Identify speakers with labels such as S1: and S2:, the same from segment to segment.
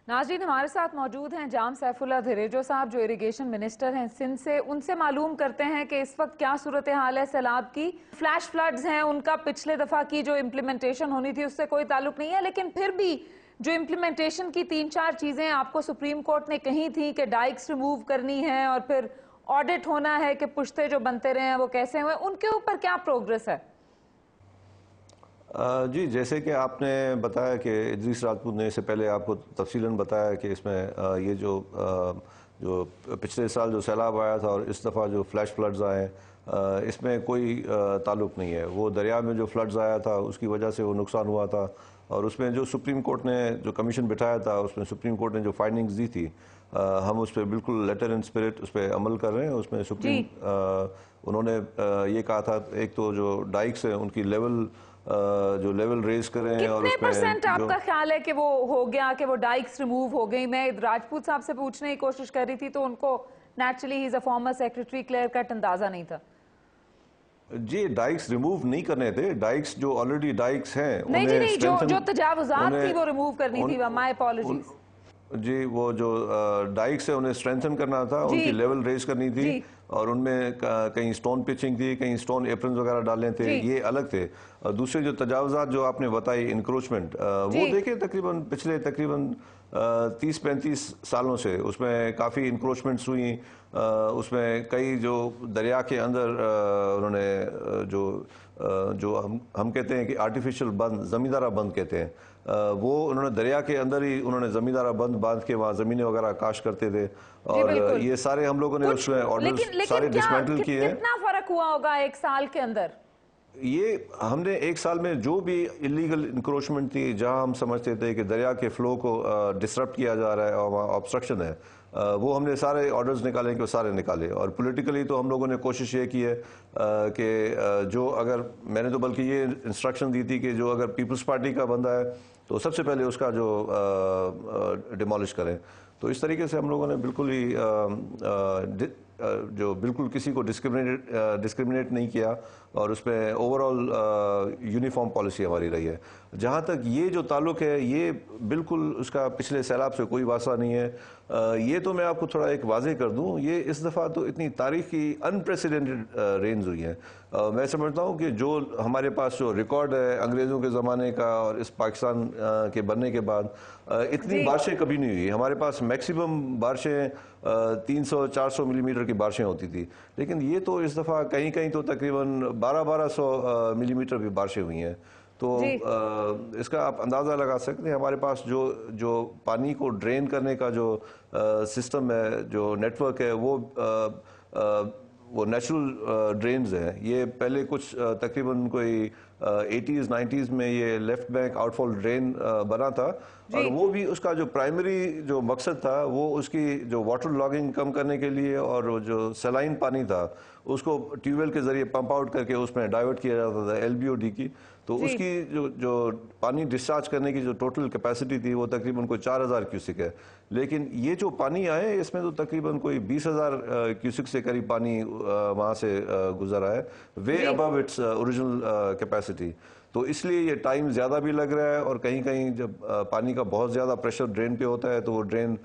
S1: नाज़रीन, हमारे साथ मौजूद हैं जाम सैफुल्लाह धरेजो साहब, जो इरिगेशन मिनिस्टर हैं सिंध से। उनसे मालूम करते हैं कि इस वक्त क्या सूरत हाल है सैलाब की। फ्लैश फ्लड्स हैं, उनका पिछले दफा की जो इम्प्लीमेंटेशन होनी थी उससे कोई ताल्लुक नहीं है, लेकिन फिर भी जो इम्प्लीमेंटेशन की 3-4 चीजें आपको सुप्रीम कोर्ट ने कही थी कि डाइक्स रिमूव करनी है और फिर ऑडिट होना है कि पुश्ते जो बनते रहे हैं वो कैसे हुए, उनके ऊपर क्या प्रोग्रेस है?
S2: जी, जैसे कि आपने बताया कि इदरीस राजपूत ने इससे पहले आपको तफसीलन बताया कि इसमें ये जो पिछले साल जो सैलाब आया था और इस दफ़ा जो फ्लैश फ्लड्स आए, इसमें कोई ताल्लुक नहीं है। वो दरिया में जो फ्लड्स आया था उसकी वजह से वो नुकसान हुआ था, और उसमें जो सुप्रीम कोर्ट ने जो कमीशन बिठाया था उसमें सुप्रीम कोर्ट ने जो फाइंडिंग्स दी थी, हम उस पर बिल्कुल लेटर इन स्पिरिट उस पर अमल कर रहे हैं। उसमें सुप्रीम उन्होंने ये कहा था, एक तो जो डाइक्स हैं उनकी जो लेवल रेज करें, और
S1: कितने परसेंट आपका ख्याल है कि वो हो गया, कि वो डाइक्स रिमूव हो गई? मैं राजपूत साहब से पूछने की कोशिश कर रही थी तो उनको naturally he is a former secretary clear cut अंदाजा नहीं था।
S2: जी, डाइक्स रिमूव नहीं करने थे, डाइक्स जो ऑलरेडी डाइक्स हैं
S1: नहीं जी नहीं, जो तजावुजात थी वो रिमूव करनी थी। माय अपॉलॉजीज
S2: जी, वो जो डाइक्स है उन्हें स्ट्रेंथन करना था, उनकी लेवल रेज करनी थी, और उनमें कहीं स्टोन पिचिंग थी, कहीं स्टोन एप्रन्स वगैरह डालने थे, ये अलग थे। और दूसरे जो तजावुजात जो आपने बताई, इंक्रोचमेंट, वो देखिए तकरीबन पिछले 30-35 सालों से उसमें काफ़ी इंक्रोचमेंट्स हुई। उसमें कई जो दरिया के अंदर उन्होंने जो हम कहते हैं कि आर्टिफिशियल बंद, ज़मींदारा बंद कहते हैं, वो उन्होंने दरिया के अंदर ही उन्होंने ज़मींदारा बंद बांध के वहाँ ज़मीनें वगैरह काश करते थे, और ये सारे हम लोगों ने उसमें ऑर्डर्स सारे डिसमेंटल किए हैं।
S1: कितना फर्क हुआ होगा एक साल के अंदर?
S2: ये हमने एक साल में जो भी इलीगल इंक्रोचमेंट थी, जहां हम समझते थे कि दरिया के फ्लो को डिसरप्ट किया जा रहा है और वहाँ ऑब्स्ट्रक्शन है, वो हमने सारे ऑर्डर्स निकाले कि वो सारे निकाले। और पॉलिटिकली तो हम लोगों ने कोशिश ये की है कि जो अगर मैंने तो बल्कि ये इंस्ट्रक्शन दी थी कि जो अगर पीपल्स पार्टी का बंदा है तो सबसे पहले उसका जो डिमोलिश करें। तो इस तरीके से हम लोगों ने बिल्कुल ही जो बिल्कुल किसी को डिस्क्रिमिनेट नहीं किया, और उसमें ओवरऑल यूनिफॉर्म पॉलिसी हमारी रही है। जहाँ तक ये जो ताल्लुक है, ये बिल्कुल उसका पिछले सैलाब से कोई वास्ता नहीं है। ये तो मैं आपको थोड़ा एक वाजे कर दूं, ये इस दफ़ा तो इतनी तारीखी अनप्रेसिडेंटेड रेंज हुई है। मैं समझता हूँ कि जो हमारे पास जो रिकॉर्ड है अंग्रेज़ों के ज़माने का और इस पाकिस्तान के बनने के बाद, इतनी बारिशें कभी नहीं हुई। हमारे पास मैक्सिमम बारिशें 300-400 मिलीमीटर की बारिशें होती थी, लेकिन ये तो इस दफ़ा कहीं कहीं तो तकरीबन 1200 मिलीमीटर की बारिशें हुई हैं। तो इसका आप अंदाज़ा लगा सकते हैं हमारे पास जो पानी को ड्रेन करने का जो सिस्टम है, जो नेटवर्क है, वो नेचुरल ड्रेन्स हैं। ये पहले कुछ तकरीबन कोई 80s 90s में ये लेफ्ट बैंक आउटफॉल ड्रेन बना था, और वो भी उसका जो प्राइमरी जो मकसद था वो उसकी जो वाटर लॉगिंग कम करने के लिए, और वो जो सलाइन पानी था उसको ट्यूबवेल के जरिए पंप आउट करके उसमें डाइवर्ट किया जाता था LBOD की। तो उसकी जो पानी डिस्चार्ज करने की जो टोटल कैपेसिटी थी वो तकरीबन कोई 4000 क्यूसिक है। लेकिन ये जो पानी आए इसमें तो तकरीबन कोई 20,000 क्यूसिक से करीब पानी वहाँ से गुजरा है, वे अबव इट्स ओरिजिनल कैपेसिटी। तो इसलिए ये टाइम ज़्यादा भी लग रहा है, और कहीं कहीं जब पानी का बहुत ज़्यादा प्रेशर ड्रेन पे होता है तो वो ड्रेन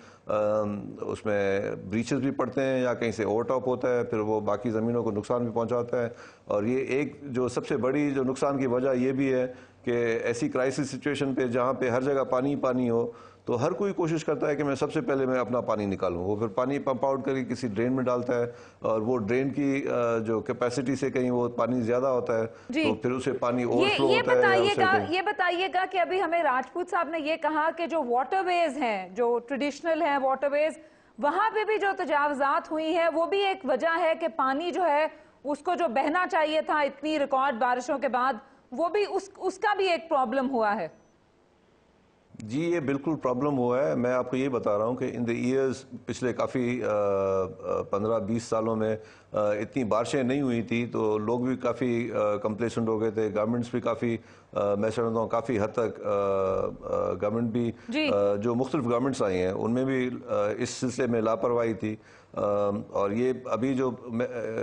S2: उसमें ब्रीचेस भी पड़ते हैं या कहीं से ओवरटॉप होता है, फिर वो बाकी ज़मीनों को नुकसान भी पहुंचाता है। और ये एक जो सबसे बड़ी जो नुकसान की वजह ये भी है कि ऐसी क्राइसिस सिचुएशन पे जहाँ पे हर जगह पानी पानी हो, तो हर कोई कोशिश करता है कि मैं सबसे पहले मैं अपना पानी निकालूं। वो फिर पानी पंप आउट करके किसी ड्रेन में डालता है, और वो ड्रेन की जो कैपेसिटी से कहीं वो पानी ज्यादा होता है, तो फिर उसे पानी ओवरफ्लो होता है।
S1: ये बताइएगा कि अभी हमें राजपूत साहब ने ये कहा कि जो वाटरवेज हैं, जो ट्रेडिशनल हैं वाटरवेज, वहां पे भी जो तजावजात हुई है वो भी एक वजह है कि पानी जो है उसको जो बहना चाहिए था इतनी रिकॉर्ड बारिशों के बाद, वो भी उसका भी एक प्रॉब्लम हुआ है।
S2: जी, ये बिल्कुल प्रॉब्लम हुआ है। मैं आपको ये बता रहा हूँ कि इन द ईयर्स पिछले काफ़ी 15-20 सालों में इतनी बारिशें नहीं हुई थी, तो लोग भी काफ़ी कंप्लेसेंट हो गए थे। गवर्नमेंट्स भी काफ़ी मैं समझता हूँ काफ़ी हद तक गवर्नमेंट भी जो मुख्तलिफ गवर्नमेंट्स आई हैं उनमें भी इस सिलसिले में लापरवाही थी। और ये अभी जो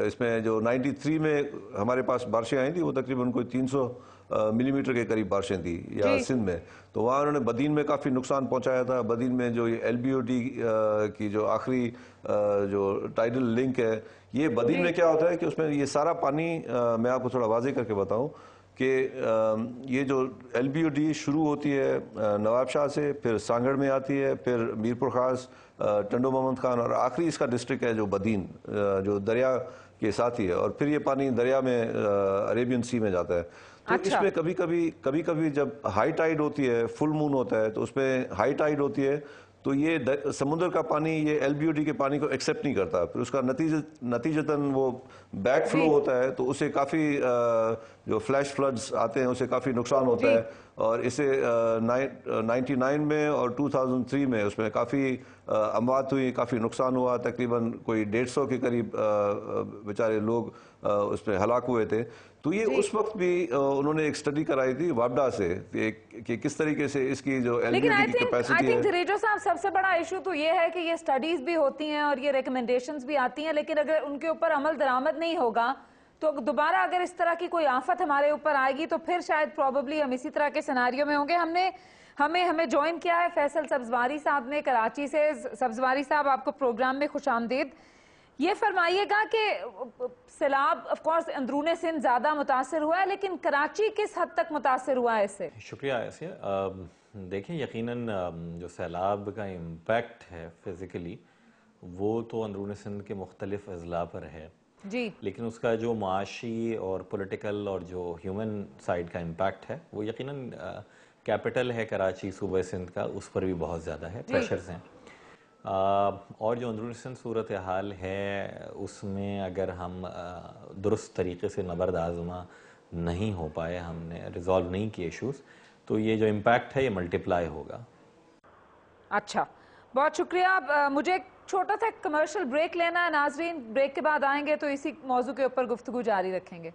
S2: इसमें जो 93 में हमारे पास बारिशें आई थी वो तकरीबन कोई 300 मिलीमीटर के करीब बारिशें थी या
S1: जी।
S2: सिंध में, तो वहाँ उन्होंने बदीन में काफ़ी नुकसान पहुंचाया था। बदीन में जो ये LBOT की जो आखिरी जो टाइडल लिंक है, ये बदीन
S1: जी।
S2: में क्या होता है कि उसमें ये सारा पानी, मैं आपको थोड़ा वाज़ेह करके बताऊं कि ये जो LBOT शुरू होती है नवाबशाह से, फिर सांगड़ में आती है, फिर मीरपुर खास, टंडो मोहम्मद खान, और आखिरी इसका डिस्ट्रिक्ट है जो बदीन, जो दरिया के साथ ही है, और फिर ये पानी दरिया में अरेबियन सी में जाता है। तो
S1: अच्छा।
S2: इसमें कभी कभी जब हाई टाइड होती है, फुल मून होता है, तो उसमें हाई टाइड होती है, तो ये समुद्र का पानी ये LBOT के पानी को एक्सेप्ट नहीं करता, फिर उसका नतीजतन वो बैक फ्लो
S1: जी।
S2: होता है, तो उससे काफ़ी जो फ्लैश फ्लड्स आते हैं उससे काफ़ी नुकसान होता
S1: जी।
S2: है। और इसे 99 में और 2003 में उसमें काफ़ी अमवात हुई, काफ़ी नुकसान हुआ, तकरीबन कोई 150 के करीब बेचारे लोग उसमें हलाक हुए थे। तो ये
S1: जी।
S2: उस वक्त भी उन्होंने एक स्टडी कराई थी वापडा से कि किस तरीके से इसकी जो
S1: लेकिन
S2: LBOT
S1: आई
S2: की
S1: थिंक
S2: कैपेसिटी है।
S1: धीरेजो साहब, सबसे बड़ा इशू तो ये है कि ये स्टडीज भी होती हैं और ये रिकमेंडेशंस भी आती हैं, लेकिन अगर उनके ऊपर अमल दरामद नहीं होगा तो दोबारा अगर इस तरह की कोई आफत हमारे ऊपर आएगी तो फिर शायद प्रॉबेबली हम इसी तरह के सिनारियो में होंगे। हमें ज्वाइन किया है फैसल सब्जवारी साहब ने कराची से। सब्जवारी साहब, आपको प्रोग्राम में खुशामदीद। ये फरमाइएगा कि सैलाब ऑफ कोर्स अंदरूने सिंध ज्यादा मुतासर हुआ है, लेकिन कराची किस हद तक मुतासर हुआ है इससे?
S3: शुक्रिया आसिया। देखिए, यकीनन जो सैलाब का इम्पैक्ट है फिज़िकली, वो तो अंदरूनी सिंध के मुख्तलिफ अजला पर है
S1: जी।
S3: लेकिन उसका जो माशी और पॉलिटिकल और जो ह्यूमन साइड का इम्पैक्ट है वो यकीनन कैपिटल है कराची सूबे सिंध का, उस पर भी बहुत ज़्यादा है, प्रेशर्स हैं। और जो अंदरूनी सिंध सूरत हाल है उसमें अगर हम दुरुस्त तरीके से नबर्द आज़मा नहीं हो पाए, हमने रिजॉल्व नहीं किए इशूज़, तो ये जो इम्पैक्ट है ये मल्टीप्लाई होगा।
S1: अच्छा, बहुत शुक्रिया। मुझे एक छोटा सा कमर्शियल ब्रेक लेना है नाजरीन, ब्रेक के बाद आएंगे तो इसी मौजू के ऊपर गुफ्तगू जारी रखेंगे।